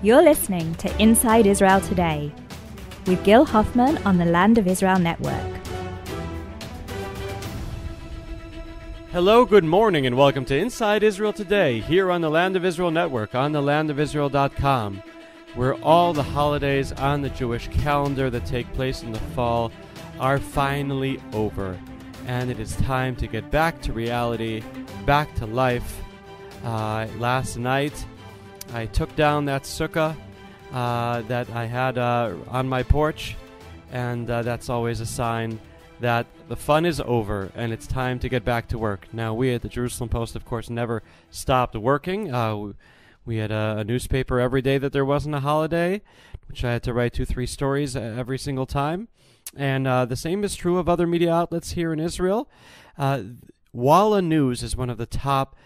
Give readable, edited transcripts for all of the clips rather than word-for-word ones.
You're listening to Inside Israel Today with Gil Hoffman on the Land of Israel Network. Hello, good morning, and welcome to Inside Israel Today, here on the Land of Israel Network, on the landofisrael.com, where all the holidays on the Jewish calendar that take place in the fall are finally over. And it is time to get back to reality, back to life. Last night, I took down that sukkah that I had on my porch, and that's always a sign that the fun is over and it's time to get back to work. Now, we at the Jerusalem Post, of course, never stopped working. We had a newspaper every day that there wasn't a holiday, which I had to write 2-3 stories every single time. And the same is true of other media outlets here in Israel. Walla News is one of the top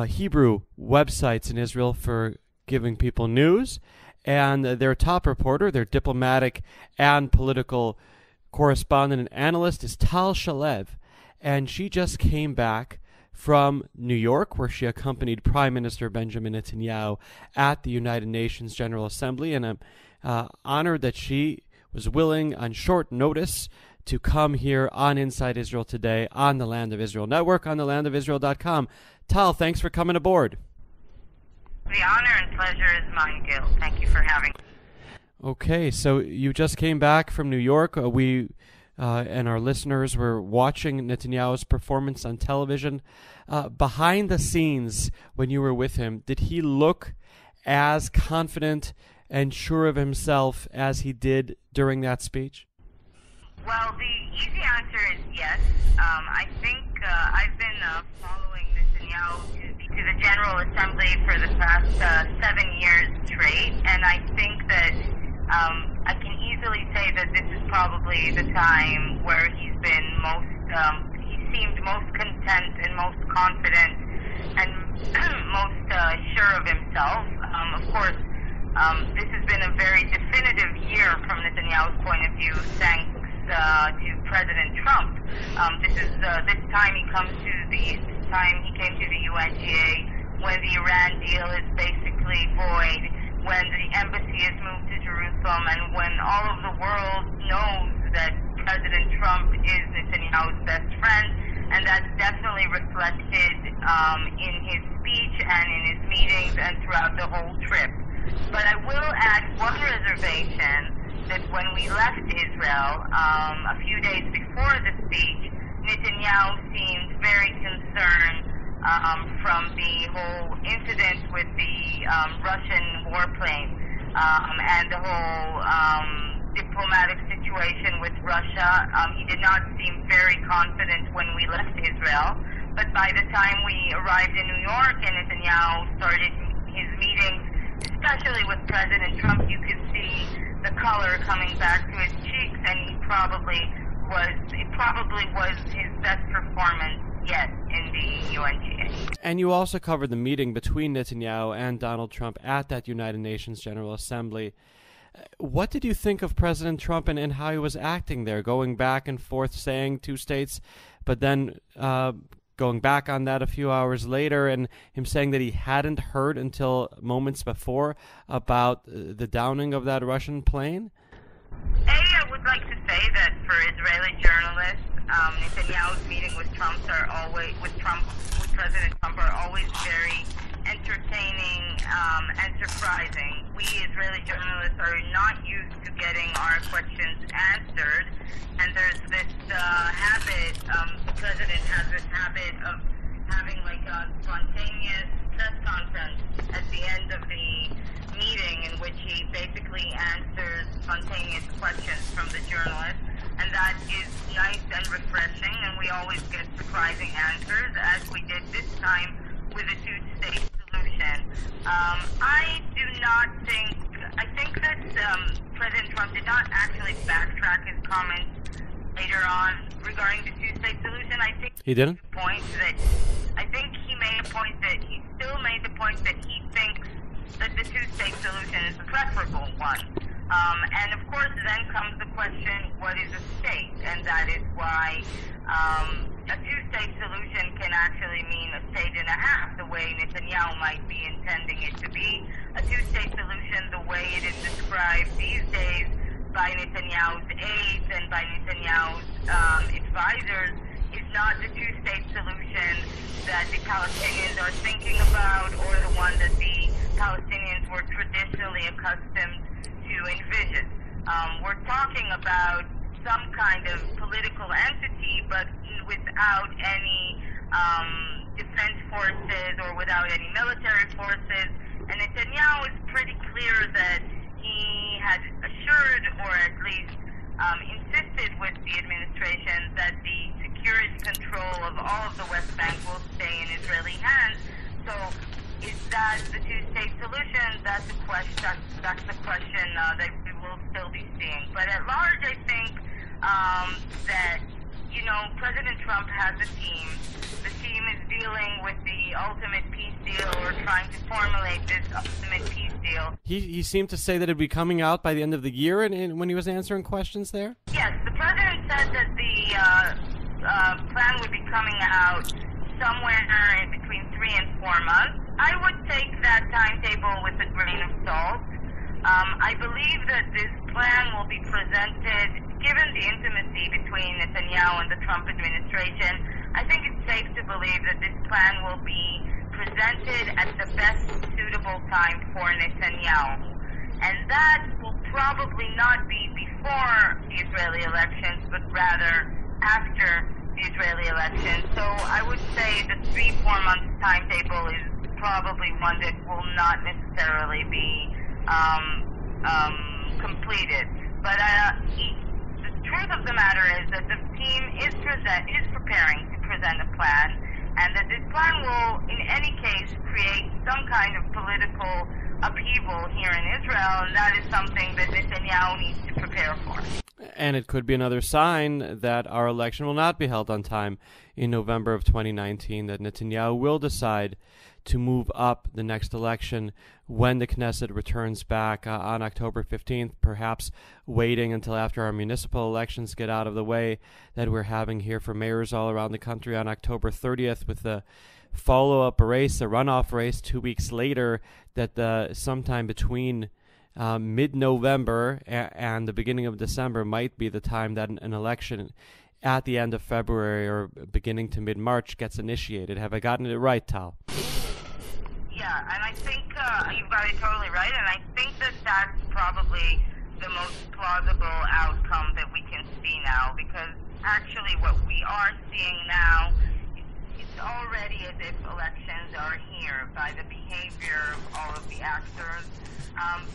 Hebrew websites in Israel for giving people news. And their top reporter, their diplomatic and political correspondent and analyst, is Tal Shalev. And she just came back from New York, where she accompanied Prime Minister Benjamin Netanyahu at the United Nations General Assembly. And I'm honored that she was willing on short notice to come here on Inside Israel Today on the Land of Israel Network, on the landofisrael.com. Tal, thanks for coming aboard. The honor and pleasure is mine, Gil. Thank you for having me. Okay, so you just came back from New York. We and our listeners were watching Netanyahu's performance on television. Behind the scenes, when you were with him, did he look as confident and sure of himself as he did during that speech? Well, the easy answer is yes. I think I've been following Netanyahu to the General Assembly for the past 7 years straight, and I think that I can easily say that this is probably the time where he's been he seemed most content and most confident and most sure of himself. Of course, this has been a very definitive year from Netanyahu's point of view, thanks to President Trump. This time he came to the UNGA when the Iran deal is basically void, when the embassy is moved to Jerusalem, and when all of the world knows that President Trump is Netanyahu's best friend, and that's definitely reflected in his speech and in his meetings and throughout the whole trip. But I will add one reservation, that when we left Israel a few days before the speech, Netanyahu seemed very concerned from the whole incident with the Russian warplane and the whole diplomatic situation with Russia. He did not seem very confident when we left Israel, but by the time we arrived in New York and Netanyahu started his meetings, especially with President Trump, you could see the color coming back to his cheeks, and it probably was his best performance yet in the UNGA. And you also covered the meeting between Netanyahu and Donald Trump at that United Nations General Assembly. What did you think of President Trump and how he was acting there, going back and forth, saying 2 states, but then going back on that a few hours later, and him saying that he hadn't heard until moments before about the downing of that Russian plane? I would like to say that for Israeli journalists, Netanyahu's meeting with President Trump are always very entertaining and surprising. We Israeli journalists are not used to getting our questions answered, and there's this habit, the president has this habit of having like a spontaneous press conference at the end of the meeting in which he basically answers spontaneous questions from the journalists, and that is nice and refreshing, and we always get surprising answers, as we did this time with a two-state solution. I think that President Trump did not actually backtrack his comments later on regarding the two-state solution. I think he didn't. He still made the point that he thinks that the two-state solution is the preferable one. And of course, then comes the question, what is a state? And that is why a two-state solution can actually mean a state and a half, the way Netanyahu might be intending it to be. a two-state solution the way it is described these days by Netanyahu's aides and by Netanyahu's advisors is not the two-state solution that the Palestinians are thinking about or the one that the Palestinians were traditionally accustomed to envision. We're talking about some kind of political entity, but without any defense forces or without any military forces. And Netanyahu is pretty clear that he had assured, or at least insisted with the administration, that the security control of all of the West Bank will stay in Israeli hands. So is that the two-state solution? That's the question. That's the question that we will still be seeing. But at large, I think that President Trump has a team. The team is dealing with the ultimate peace deal, or trying to formulate this ultimate peace deal. He seemed to say that it would be coming out by the end of the year, and when he was answering questions there? Yes, the president said that the plan would be coming out somewhere in between 3 and 4 months. I would take that timetable with a grain of salt. I believe that this plan will be presented, given the intimacy between Netanyahu and the Trump administration. I think it's safe to believe that this plan will be presented at the best suitable time for Netanyahu. And that will probably not be before the Israeli elections, but rather after the Israeli elections. So I would say the 3-4 months timetable is probably one that will not necessarily be completed. But the truth of the matter is that the team is preparing to present a plan, and that this plan will, in any case, create some kind of political upheaval here in Israel, and that is something that Netanyahu needs to prepare for. And it could be another sign that our election will not be held on time in November of 2019, that Netanyahu will decide to move up the next election when the Knesset returns back on October 15th, perhaps waiting until after our municipal elections get out of the way that we're having here for mayors all around the country on October 30th, with the follow-up race, a runoff race 2 weeks later, that sometime between mid-November and the beginning of December might be the time that an election at the end of February or beginning to mid-March gets initiated. Have I gotten it right, Tal? Yeah, and I think you've got it totally right, and I think that that's probably the most plausible outcome that we can see now, because actually what we are seeing now, it's already as if elections are here by the behavior of all of the actors.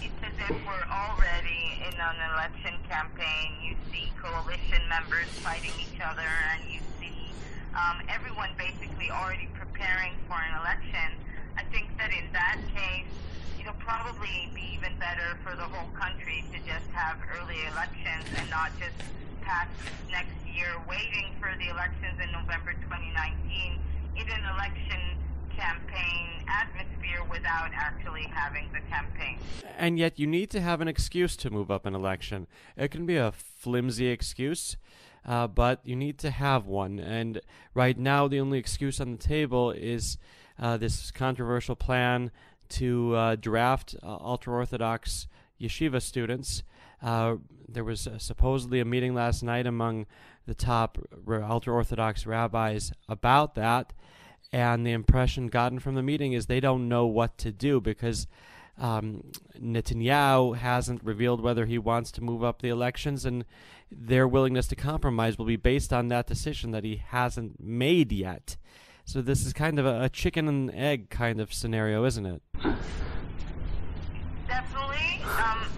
It's as if we're already in an election campaign. You see coalition members fighting each other, and you see everyone basically already preparing for an election. I think that in that case, it'll probably be even better for the whole country to just have early elections and not just pass next year waiting for the elections in November 2019 in an election campaign atmosphere without actually having the campaign. And yet you need to have an excuse to move up an election. It can be a flimsy excuse, but you need to have one. And right now the only excuse on the table is this controversial plan to draft ultra-Orthodox yeshiva students. There was supposedly a meeting last night among the top ultra-Orthodox rabbis about that, and the impression gotten from the meeting is they don't know what to do, because Netanyahu hasn't revealed whether he wants to move up the elections, and their willingness to compromise will be based on that decision that he hasn't made yet. So this is kind of a chicken and egg kind of scenario, isn't it? Definitely.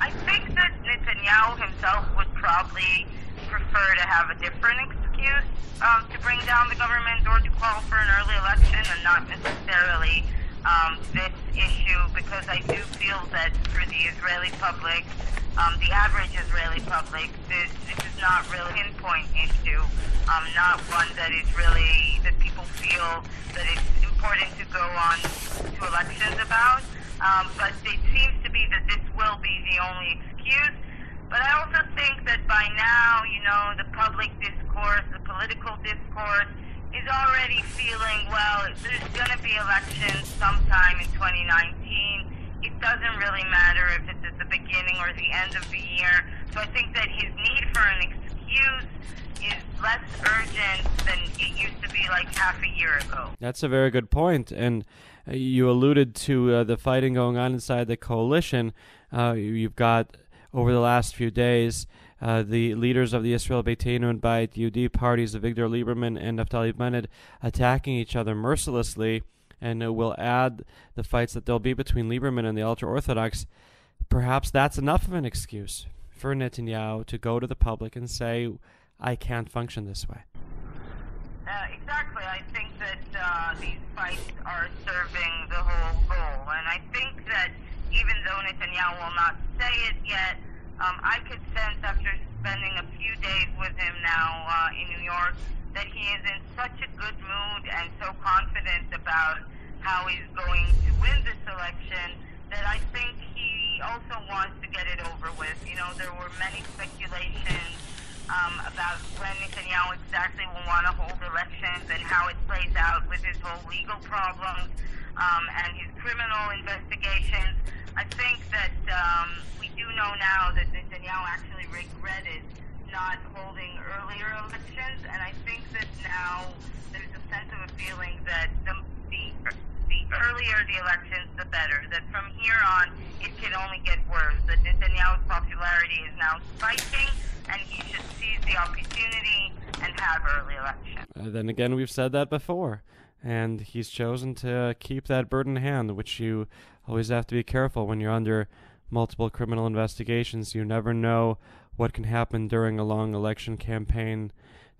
I think that Netanyahu himself would probably prefer to have a different excuse to bring down the government or to call for an early election, and not necessarily this issue, because I do feel that for the Israeli public, the average Israeli public, this is not really a pinpoint issue, not one that is really, that people feel that it's important to go on to elections about, but it seems to be that this will be the only excuse. But I also think that by now, the public discourse, the political discourse, is already feeling, well, there's going to be elections sometime in 2019. It doesn't really matter if it's at the beginning or the end of the year. So I think that his need for an excuse is less urgent than it used to be like half a year ago. That's a very good point. And you alluded to the fighting going on inside the coalition. You've got, over the last few days, the leaders of the Israel Beiteinu and Bayit Yehudi parties, Avigdor Lieberman and Naftali Bennett, attacking each other mercilessly, and will add the fights that there'll be between Lieberman and the ultra-Orthodox. Perhaps that's enough of an excuse for Netanyahu to go to the public and say, I can't function this way. Exactly. I think that these fights are serving the whole goal. And I think that even though Netanyahu will not say it yet, I could sense after spending a few days with him now in New York that he is in such a good mood and so confident about how he's going to win this election that I think he also wants to get it over with. You know, there were many speculations about when Netanyahu exactly will want to hold elections and how it plays out with his whole legal problems and his criminal investigations. I think that we do know now that Netanyahu actually regretted not holding earlier elections, and I think that now there's a sense of a feeling that the earlier the elections, the better. That from here on, it can only get worse. That Netanyahu's popularity is now spiking, and he should seize the opportunity and have early elections. Then again, we've said that before, and he's chosen to keep that bird in hand, which you always have to be careful when you're under multiple criminal investigations. You never know what can happen during a long election campaign.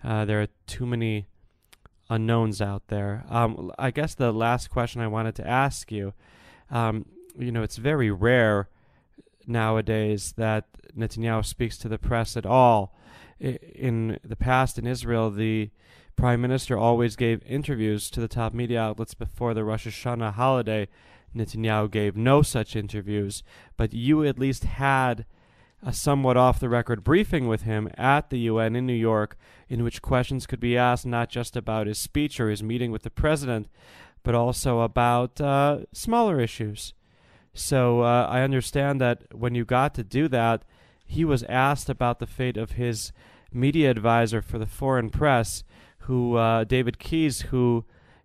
There are too many unknowns out there. I guess the last question I wanted to ask you, it's very rare nowadays that Netanyahu speaks to the press at all. In the past in Israel, the Prime Minister always gave interviews to the top media outlets before the Rosh Hashanah holiday. Netanyahu gave no such interviews, but you at least had a somewhat off-the-record briefing with him at the UN in New York, in which questions could be asked not just about his speech or his meeting with the president, but also about smaller issues. So I understand that when you got to do that, he was asked about the fate of his media advisor for the foreign press, who David Keyes, who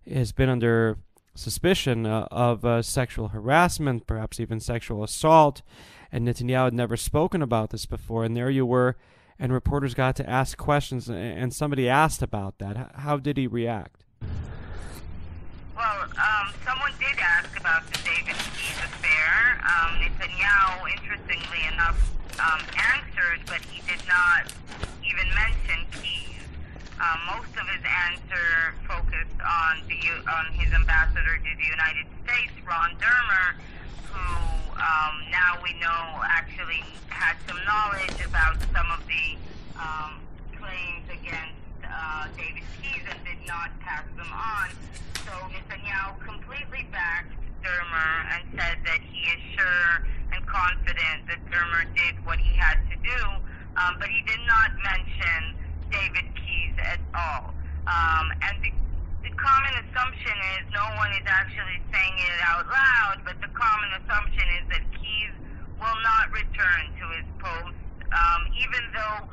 has been under suspicion of sexual harassment, perhaps even sexual assault, and Netanyahu had never spoken about this before, and there you were, and reporters got to ask questions, and somebody asked about that. How did he react? Well, someone did ask about the David Keyes affair. Netanyahu, interestingly enough, answered, but he did not even mention Keyes. Most of his answer focused on his ambassador to the United States, Ron Dermer, who now we know actually had some knowledge about some of the claims against David Keyes and did not pass them on. So Netanyahu completely backed Dermer and said that he is sure and confident that Dermer did what he had to do, but he did not mention David Keyes at all. And the common assumption is, no one is actually saying it out loud, but the common assumption is that Keyes will not return to his post, even though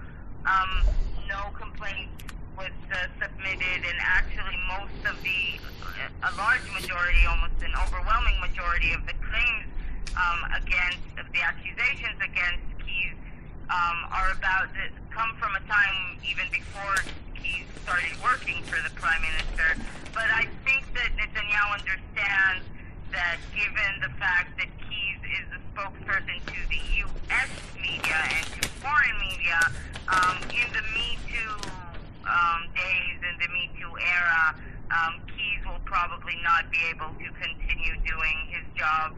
no complaint was submitted, and actually a large majority, almost an overwhelming majority of the claims of the accusations against Keyes come from a time even before Keyes started working for the Prime Minister. But I think that Netanyahu understands that given the fact that Keyes is the spokesperson to the U.S. media and to foreign media, in the Me Too days, in the Me Too era, Keyes will probably not be able to continue doing his job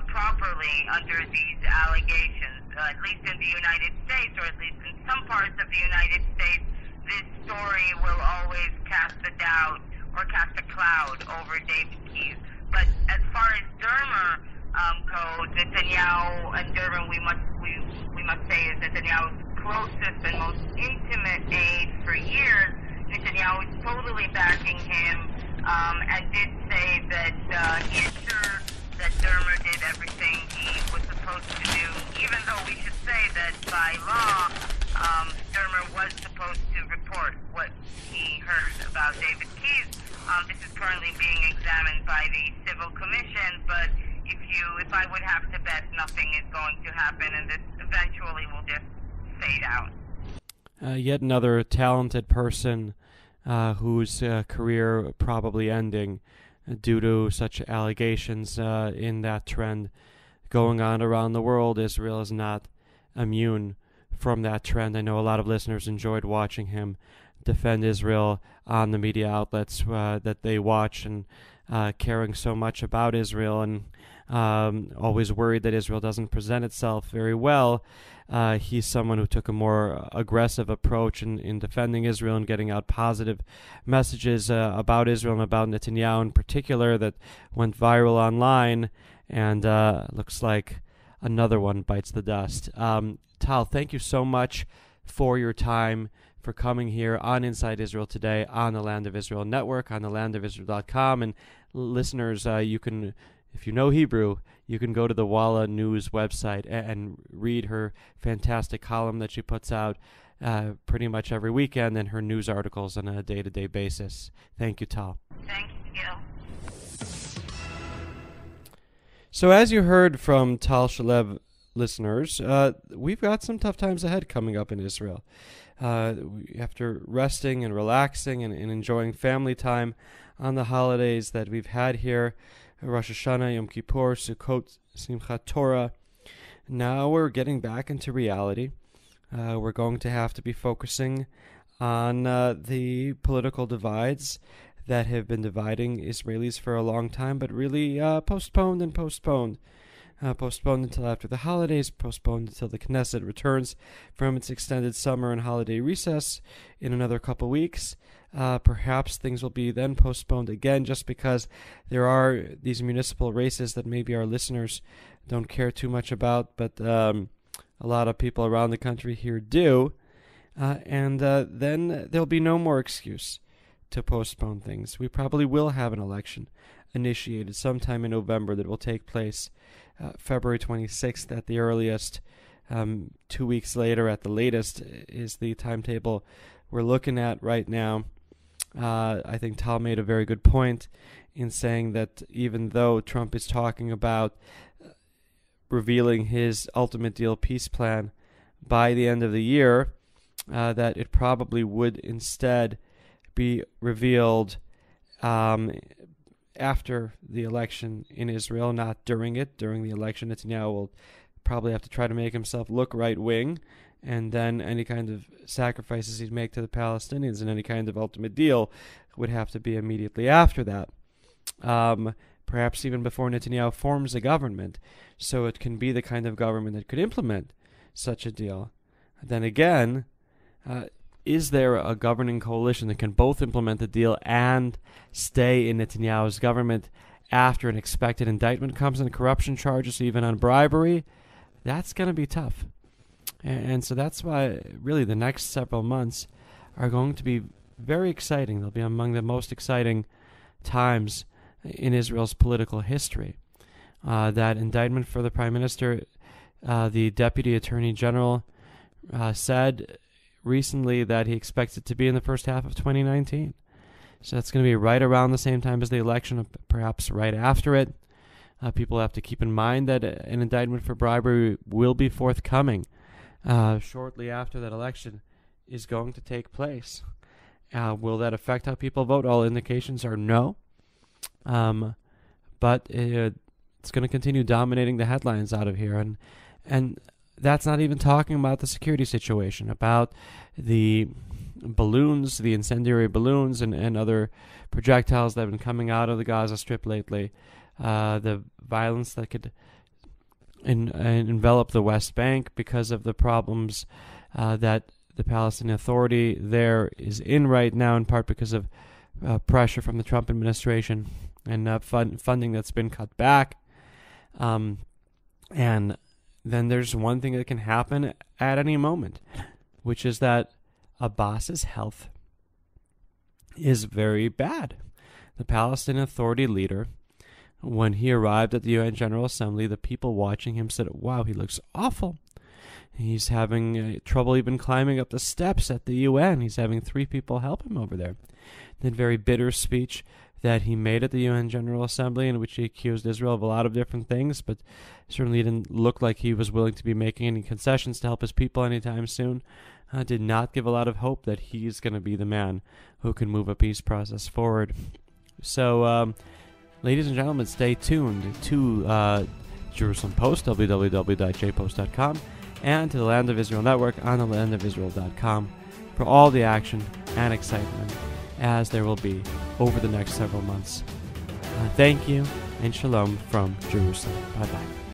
properly under these allegations. At least in the United States, or at least in some parts of the United States, this story will always cast a doubt or cast a cloud over David Keyes. But as far as Dermer goes, Netanyahu and Dermer, we must say, is Netanyahu's closest and most intimate aide for years. Netanyahu is totally backing him and did say that he is sure that Dermer did everything he was would have to bet nothing is going to happen, and this eventually will just fade out. Yet another talented person whose career probably ending due to such allegations in that trend going on around the world. Israel is not immune from that trend. I know a lot of listeners enjoyed watching him defend Israel on the media outlets that they watch, and caring so much about Israel, and always worried that Israel doesn't present itself very well. He's someone who took a more aggressive approach in defending Israel and getting out positive messages about Israel and about Netanyahu in particular that went viral online, and looks like another one bites the dust. Tal, thank you so much for your time, for coming here on Inside Israel today on the Land of Israel Network, on the landofisrael.com. And listeners, you can, if you know Hebrew, you can go to the Walla News website and read her fantastic column that she puts out pretty much every weekend, and her news articles on a day-to-day basis. Thank you, Tal. Thank you, Gil. So as you heard from Tal Shalev, listeners, we've got some tough times ahead coming up in Israel. After resting and relaxing and enjoying family time on the holidays that we've had here, Rosh Hashanah, Yom Kippur, Sukkot, Simchat Torah, now we're getting back into reality. We're going to have to be focusing on the political divides that have been dividing Israelis for a long time, but really postponed until after the holidays, postponed until the Knesset returns from its extended summer and holiday recess in another couple weeks. Perhaps things will be then postponed again, just because there are these municipal races that maybe our listeners don't care too much about, but a lot of people around the country here do. And then there'll be no more excuse to postpone things. We probably will have an election initiated sometime in November that will take place February 26th at the earliest. 2 weeks later at the latest is the timetable we're looking at right now. I think Tal made a very good point in saying that even though Trump is talking about revealing his ultimate deal peace plan by the end of the year, that it probably would instead be revealed after the election in Israel, not during it. During the election, Netanyahu will probably have to try to make himself look right-wing, and then any kind of sacrifices he'd make to the Palestinians and any kind of ultimate deal would have to be immediately after that. Perhaps even before Netanyahu forms a government, so it can be the kind of government that could implement such a deal. Then again, is there a governing coalition that can both implement the deal and stay in Netanyahu's government after an expected indictment comes on corruption charges, even on bribery? That's going to be tough. And so that's why really the next several months are going to be very exciting. They'll be among the most exciting times in Israel's political history. That indictment for the Prime Minister, the Deputy Attorney General said recently that he expects it to be in the first half of 2019. So that's going to be right around the same time as the election, perhaps right after it. People have to keep in mind that an indictment for bribery will be forthcoming shortly after that election is going to take place. Will that affect how people vote? All indications are no. But it's going to continue dominating the headlines out of here. And that's not even talking about the security situation, about the balloons, the incendiary balloons and other projectiles that have been coming out of the Gaza Strip lately, the violence that could envelop the West Bank because of the problems that the Palestinian Authority there is in right now, in part because of pressure from the Trump administration and funding that's been cut back. And then there's one thing that can happen at any moment, which is that Abbas's health is very bad. The Palestinian Authority leader, when he arrived at the UN General Assembly, the people watching him said, "Wow, he looks awful. He's having trouble even climbing up the steps at the UN. He's having 3 people help him over there." Then very bitter speech that he made at the UN General Assembly, in which he accused Israel of a lot of different things, but certainly didn't look like he was willing to be making any concessions to help his people anytime soon. Did not give a lot of hope that he's going to be the man who can move a peace process forward. So, ladies and gentlemen, stay tuned to Jerusalem Post, www.jpost.com, and to the Land of Israel Network on thelandofisrael.com for all the action and excitement as there will be over the next several months. Thank you, and shalom from Jerusalem. Bye-bye.